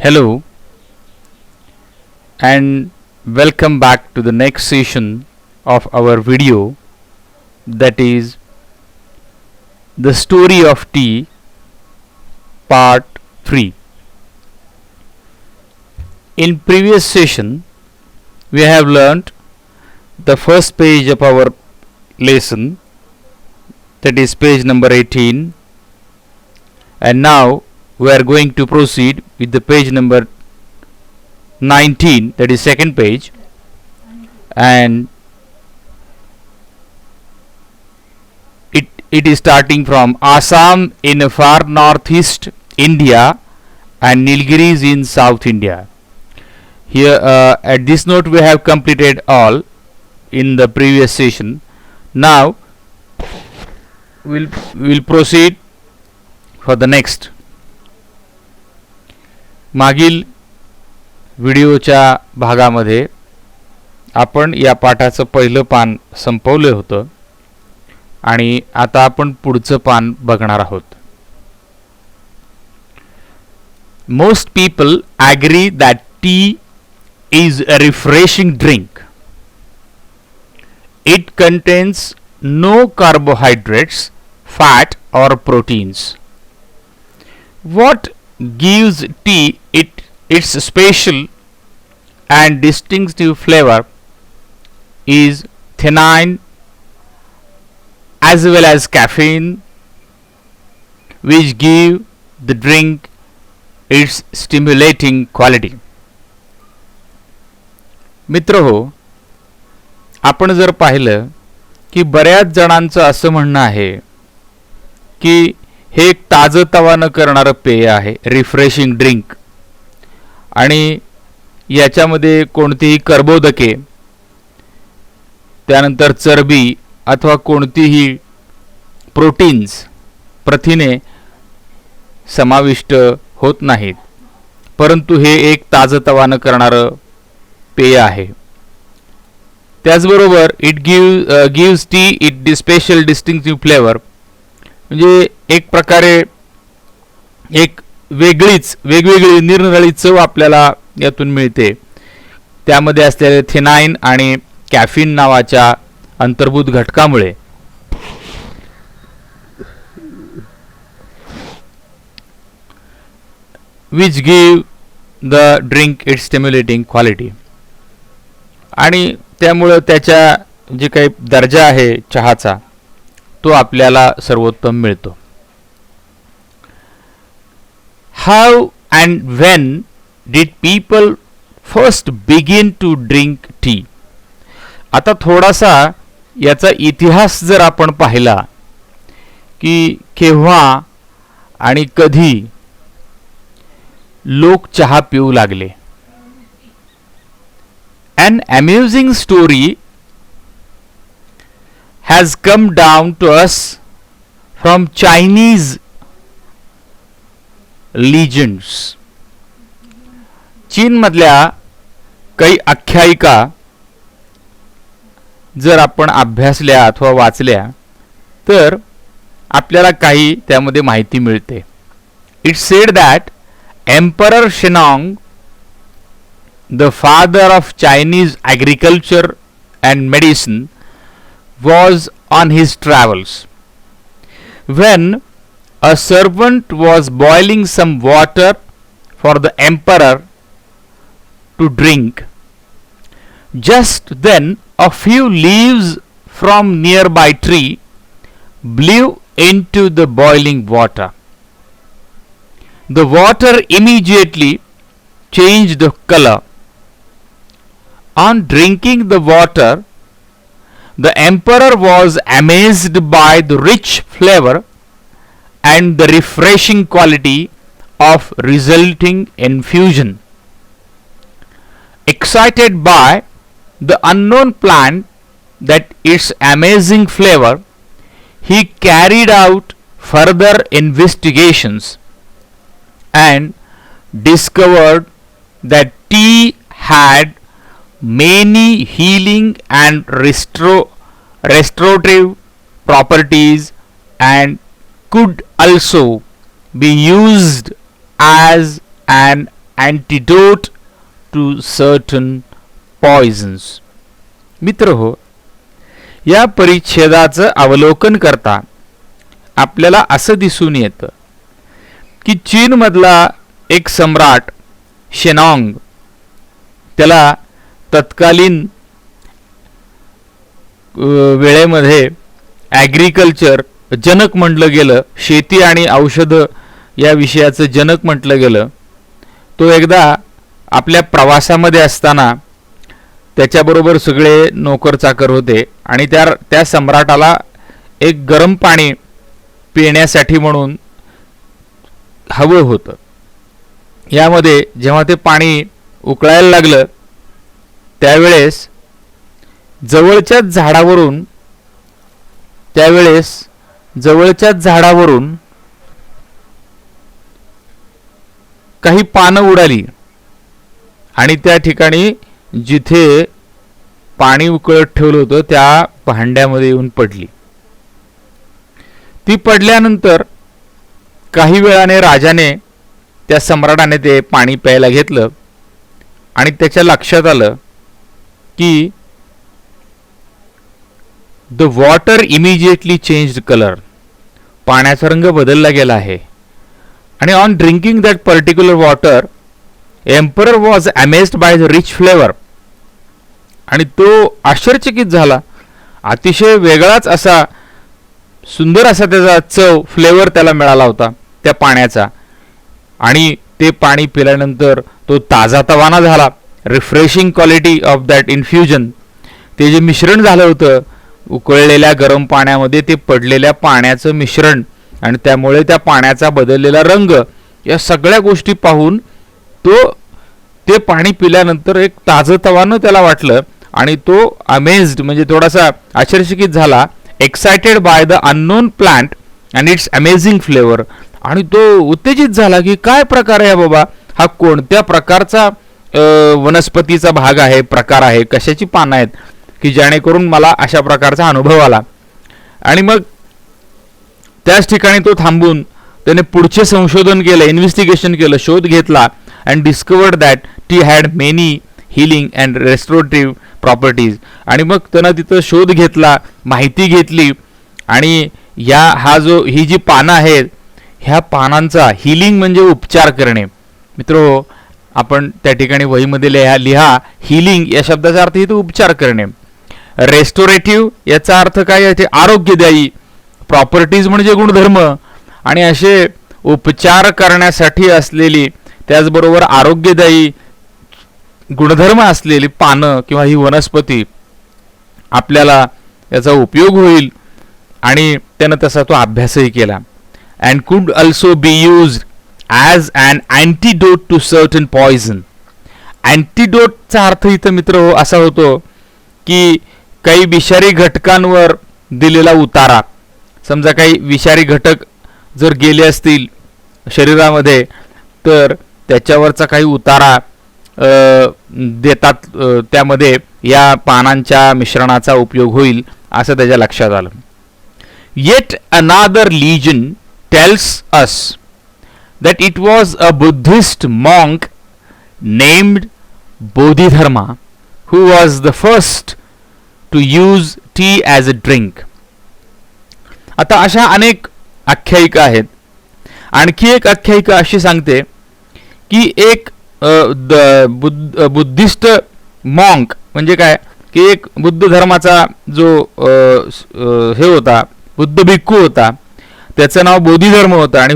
Hello and welcome back to the next session of our video, that is the story of tea part 3. In previous session we have learnt the first page of our lesson, that is page number 18, and now we are going to proceed with the page number 19, that is second page, and it is starting from Assam in far northeast India and Nilgiris in South India. Here at this note we have completed all in the previous session. Now we'll proceed for the next. मागील व्हिडिओच्या भागामध्ये आपण या पाठाचं पहिलं पान संपवलं होतं आणि आता आपण पुढचं पान बघणार आहोत. Most people agree that tea is a refreshing drink. It contains no carbohydrates, fat or proteins. What gives tea its special and distinctive flavor is theanine as well as caffeine, which give the drink its stimulating quality. मित्रहो, आपण जर पाहिलं की बऱ्याच जणांचं असं म्हणणं आहे की हे एक ताजतवानं करणारं पेय आहे, रिफ्रेशिंग ड्रिंक, आणि याच्यामध्ये कोणतीही कर्बोदके, त्यानंतर चरबी अथवा कोणतीही प्रोटीन्स, प्रथिने समाविष्ट होत नाहीत, परंतु हे एक ताजतवानं करणारं पेय आहे. त्याचबरोबर it gives tea it special distinctive flavour, म्हणजे एक प्रकारे एक वेगवेगळी निरनिराळी चव आपल्याला यातून मिळते. त्यामध्ये असलेले थेनाइन आणि कॅफीन नावाच्या अंतर्भूत घटकामुळे which give the drink its stimulating quality, आणि त्यामुळे त्याच्या जे काही दर्जा आहे चहाचा तो आपल्याला सर्वोत्तम मिळतो. How and when did people first begin to drink tea? आता थोडासा याचा इतिहास जर आपण पाहिला की केव्हा आणि कधी लोक चहा पिऊ लागले. An amusing story has come down to us from Chinese legends. चीन मधल्या काही आख्यायिका जर आपण अभ्यासल्या अथवा वाचल्या तर आपल्याला काही त्यामध्ये माहिती मिळते. It said that Emperor Shennong, the father of Chinese agriculture and medicine, was on his travels. When a servant was boiling some water for the emperor to drink, just then a few leaves from nearby tree blew into the boiling water. The water immediately changed the color. On drinking the water, the emperor was amazed by the rich flavor and the refreshing quality of resulting infusion. Excited by the unknown plant that its amazing flavor, he carried out further investigations and discovered that tea had many healing and restorative properties and could also be used as an antidote to certain poisons. मित्र हो, या परिच्छेदाचं अवलोकन करता आपल्याला असं दिसून येतं की चीनमधला एक सम्राट शेनॉंग, त्याला तत्कालीन वेळेमध्ये ॲग्रिकल्चर जनक म्हटलं गेलं, शेती आणि औषधं या विषयाचं जनक म्हटलं गेलं. तो एकदा आपल्या प्रवासामध्ये असताना त्याच्याबरोबर सगळे नोकर चाकर होते आणि त्या सम्राटाला एक गरम पाणी पिण्यासाठी म्हणून हवं होतं. यामध्ये जेव्हा ते पाणी उकळायला लागलं त्यावेळेस जवळच्याच झाडावरून काही पानं उडाली आणि त्या ठिकाणी जिथे पाणी उकळत ठेवलं होतं त्या भांड्यामध्ये येऊन पडली. ती पडल्यानंतर काही वेळाने राजाने, त्या सम्राटाने ते पाणी प्यायला घेतलं आणि त्याच्या लक्षात आलं की the water immediately changed colour, पाण्याचा रंग बदलला गेला आहे. आणि on drinking that particular water emperor was amazed by the rich flavour, आणि तो आश्चर्यचकित झाला. अतिशय वेगळाच असा सुंदर असा त्याचा चव, फ्लेवर त्याला मिळाला होता त्या पाण्याचा. आणि ते पाणी पिल्यानंतर तो ताजातवाना झाला. Refreshing quality of that infusion, ते जे मिश्रण झालं होतं उकळलेल्या गरम पाण्यामध्ये ते पडलेल्या पाण्याचं मिश्रण आणि त्यामुळे त्या पाण्याचा बदललेला रंग, या सगळ्या गोष्टी पाहून ते पाणी पिल्यानंतर एक ताजतवानं त्याला वाटलं आणि तो अमेज्ड म्हणजे थोडासा आश्चर्यचकित झाला. Excited by the unknown plant and it's amazing flavour, आणि तो उत्तेजित झाला की काय प्रकार आहे बाबा, हा कोणत्या प्रकारचा वनस्पतीचा भाग आहे, प्रकार आहे, कशाची पानं आहेत की जेणेकरून मला अशा प्रकारचा अनुभव आला. आणि मग त्याच ठिकाणी तो थांबून त्याने पुढचे संशोधन केलं, इन्व्हेस्टिगेशन केलं, शोध घेतला and discovered that tea had many healing and restorative properties. आणि मग त्यानं तिथं शोध घेतला, माहिती घेतली आणि ही जी पानं आहेत ह्या पानांचा हिलिंग म्हणजे उपचार करणे. मित्रो, आपण त्या ठिकाणी वहीमध्ये लिहा हिलिंग या शब्दाचा अर्थ इथे उपचार करणे. रेस्टोरेटिव्ह याचा अर्थ काय आहे, आरोग्यदायी. प्रॉपर्टीज म्हणजे गुणधर्म, आणि असे उपचार करण्यासाठी असलेली त्याचबरोबर आरोग्यदायी गुणधर्म असलेली पानं किंवा ही वनस्पती आपल्याला याचा उपयोग होईल. आणि त्यानं तसा तो अभ्यासही केला. And could also be used as an antidote to certain poison. अँटीडोटचा अर्थ इथं मित्र असा होतो की काही विषारी घटकांवर दिलेला उतारा. समजा काही विषारी घटक जर गेले असतील शरीरामध्ये तर त्याच्यावरचा काही उतारा देतात, त्यामध्ये या पानांच्या मिश्रणाचा उपयोग होईल असं त्याच्या लक्षात आलं. Yet another legend tells us that it was a Buddhist monk named Bodhidharma who was the first to use tea as a drink. आता अशा अनेक आख्यायिका आहेत. आणखी एक आख्यायिका अशी सांगते की एक बुद्धिस्ट मॉन्क म्हणजे काय की एक बुद्ध धर्माचा जो हे होता, बुद्ध भिक्खू होता, त्याचं नाव बोधिधर्म होतं आणि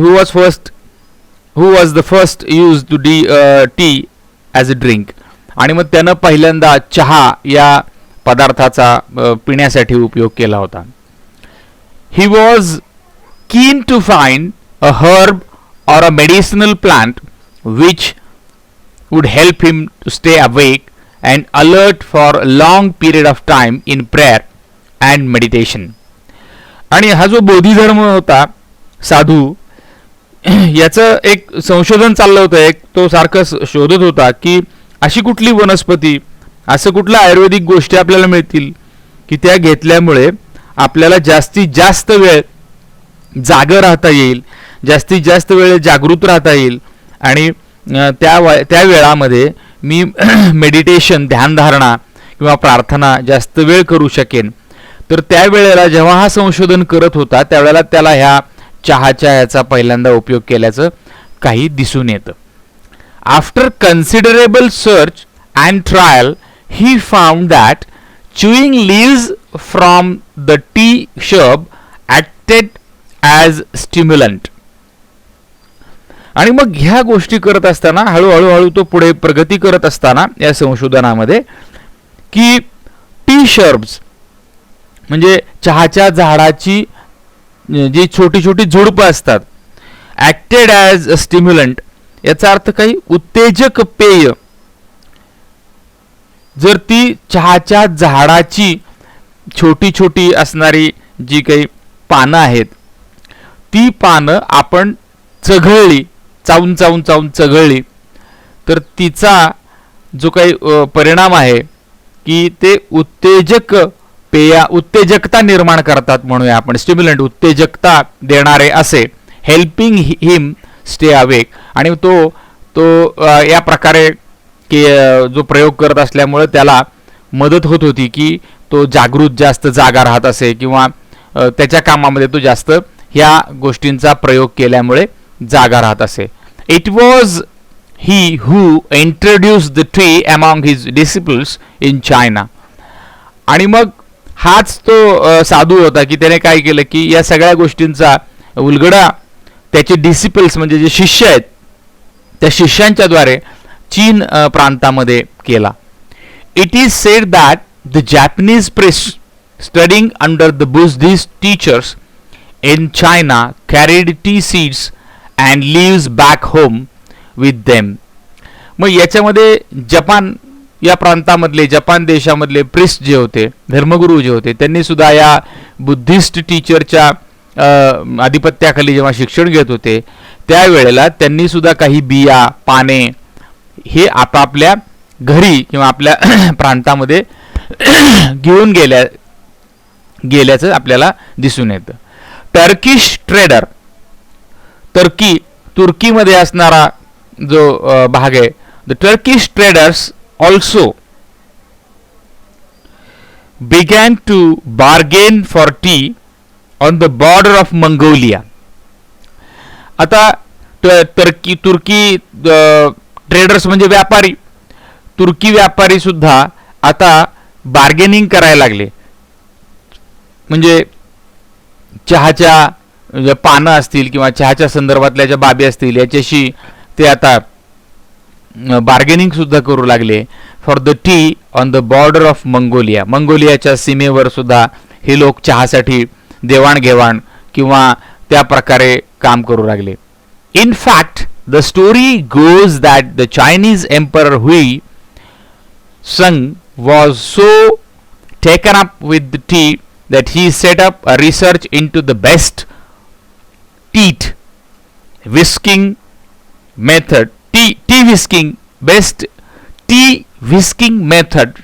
who was the first used to tea as a drink. आणि मग त्यानं पहिल्यांदा चहा या पदार्थाचा पिण्यासाठी उपयोग केला होता. He was keen to find a herb or a medicinal plant which would help him to stay awake and alert for a long period of time in prayer and meditation. आणि हा जो बोधिधर्म होता साधू, याचं एक संशोधन चाललं होतं. एक तो सारखं शोधत होता की अशी कुठली वनस्पती, असं कुठल्या आयुर्वेदिक गोष्टी आपल्याला मिळतील की त्या घेतल्यामुळे आपल्याला जास्तीत जास्त वेळ जागं राहता येईल, जास्तीत जास्त वेळ जागृत राहता येईल आणि त्या वेळामध्ये मी मेडिटेशन, ध्यानधारणा किंवा प्रार्थना जास्त वेळ करू शकेन. तर त्यावेळेला जेव्हा हा संशोधन करत होता त्यावेळेला त्याला ह्या चहाच्या ह्याचा पहिल्यांदा उपयोग केल्याचं काही दिसून येतं. After considerable search and trial he found that chewing leaves from the tea shrub acted as stimulant. आणि मग ह्या गोष्टी करत असताना हळूहळू तो पुढे प्रगती करत असताना या संशोधनामध्ये की टी शर्ब्स म्हणजे चहाच्या झाडाची जी छोटी छोटी झुडपं असतात, ॲक्टेड ॲज अ स्टिम्युलंट, याचा अर्थ काही उत्तेजक पेय, जर ती चहाच्या झाडाची छोटी छोटी असणारी जी काही पानं आहेत ती पानं आपण चघळली, चावून चावून चावून चघळली, तर तिचा जो काही परिणाम आहे की ते उत्तेजकता निर्माण करतात, म्हणूया आपण स्टिम्युलंट, उत्तेजकता देणारे असे, हेल्पिंग हिम स्टे अवेक. आणि तो या प्रकारे की जो प्रयोग करत असल्यामुळे त्याला मदत होत होती की तो जास्त जागा राहत असे किंवा त्याच्या कामामध्ये तो जास्त ह्या गोष्टींचा प्रयोग केल्यामुळे जागा राहत असे. It was he who introduce the tree among his disciples in China. आणि मग हाच तो साधू होता की त्याने काय केलं की या सगळ्या गोष्टींचा उलगडा त्याचे डिसिपल्स म्हणजे जे शिष्य आहेत त्या शिष्यांच्या द्वारे चीन प्रांतामध्ये केला. It is said that the Japanese priest studying under the Buddhist teachers in China carried tea seeds and leaves back home with them. मग याच्यामध्ये जपान या प्रांतामधले, जपान देशामधले प्रिस्ट जे होते, धर्मगुरू जे होते, त्यांनी सुद्धा या बुद्धिस्ट टीचरच्या आधिपत्याखाली जेव्हा शिक्षण घेत होते त्यावेळेला त्यांनी सुद्धा काही बिया, पाने हे आपापल्या घरी किंवा आपल्या प्रांतामध्ये घेऊन गेल्याचं आपल्याला दिसून येतं. टर्किश ट्रेडर, तुर्कीमध्ये असणारा जो भाग आहे, the Turkish traders also began to bargain for tea on the border of Mongolia. आता तुर्की ट्रेडर्स म्हणजे व्यापारी, तुर्की व्यापारी सुद्धा आता बार्गेनिंग करायला लागले. म्हणजे चहाच्या ज्या पानं असतील किंवा चहाच्या संदर्भातल्या ज्या बाबी असतील याच्याशी ते आता बार्गेनिंग सुद्धा करू लागले. For the tea on the border of Mongolia, मंगोलियाच्या सीमेवर सुद्धा हे लोक चहासाठी देवाणघेवाण किंवा त्या प्रकारे काम करू लागले. In fact the story goes that the Chinese Emperor Hui Sung was so taken up with the tea that he set up a research into the best tea whisking method, best tea whisking method,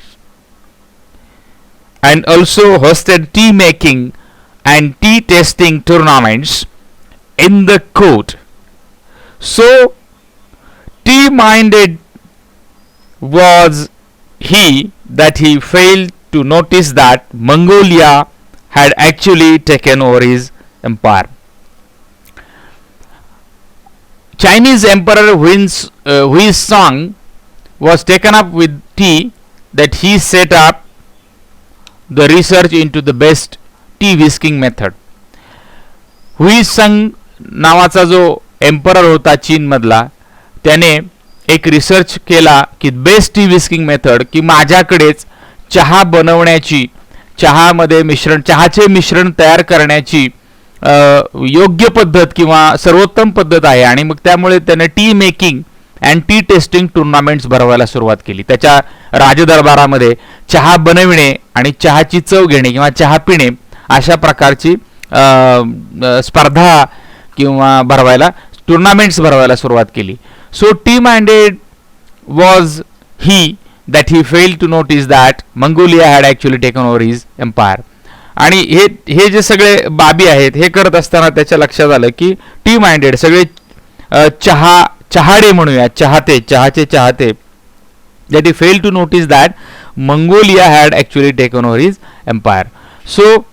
and also hosted tea making and tea tasting tournaments in the court. So tea-minded was he that he failed to notice that Mongolia had actually taken over his empire. Chinese Emperor Huizong was taken up with tea that he set up the research into the best tea whisking method. हुईसंग नावाचा जो emperor होता चीन मधला, त्याने एक research केला की best T whisking method, की माझ्याकडेच चहा बनवण्याची, चहाचे मिश्रण तयार करण्याची योग्य पद्धत किंवा सर्वोत्तम पद्धत आहे. आणि मग त्यामुळे त्याने tea making and tea tasting tournaments भरवायला सुरुवात केली. त्याच्या राजदरबारामध्ये चहा बनविणे आणि चहाची चव घेणे किंवा चहा पिणे अशा प्रकारची स्पर्धा किंवा टुर्नामेंट्स भरवायला सुरुवात केली. So tea minded was he that he failed to notice that Mongolia had actually taken over his empire. आणि हे जे सगळे बाबी आहेत हे करत असताना त्याच्या लक्षात आलं की टी माइंडेड सगळे चहाडे म्हणूया, चाहते, चहाचे चाहते, that he failed to notice that Mongolia had actually taken over his empire. So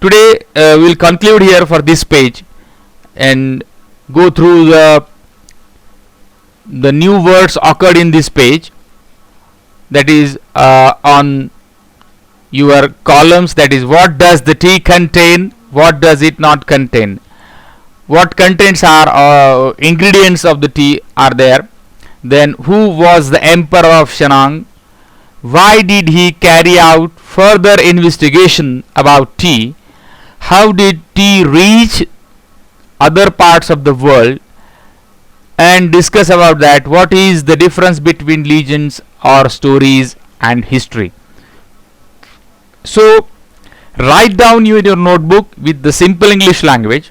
today we'll conclude here for this page and go through the new words occurred in this page, that is on your columns, that is what does the tea contain, what does it not contain, what contents are ingredients of the tea are there, then who was the emperor of Shenong, why did he carry out further investigation about tea, how did tea reach other parts of the world, and discuss about that what is the difference between legends or stories and history. So write down in your notebook with the simple English language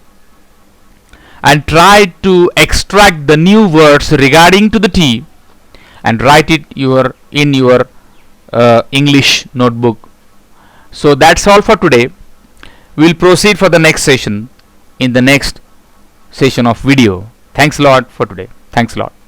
and try to extract the new words regarding to the tea and write it in your English notebook. So that's all for today. We'll proceed for the next session in the next session of video. Thanks a lot for today. Thanks a lot.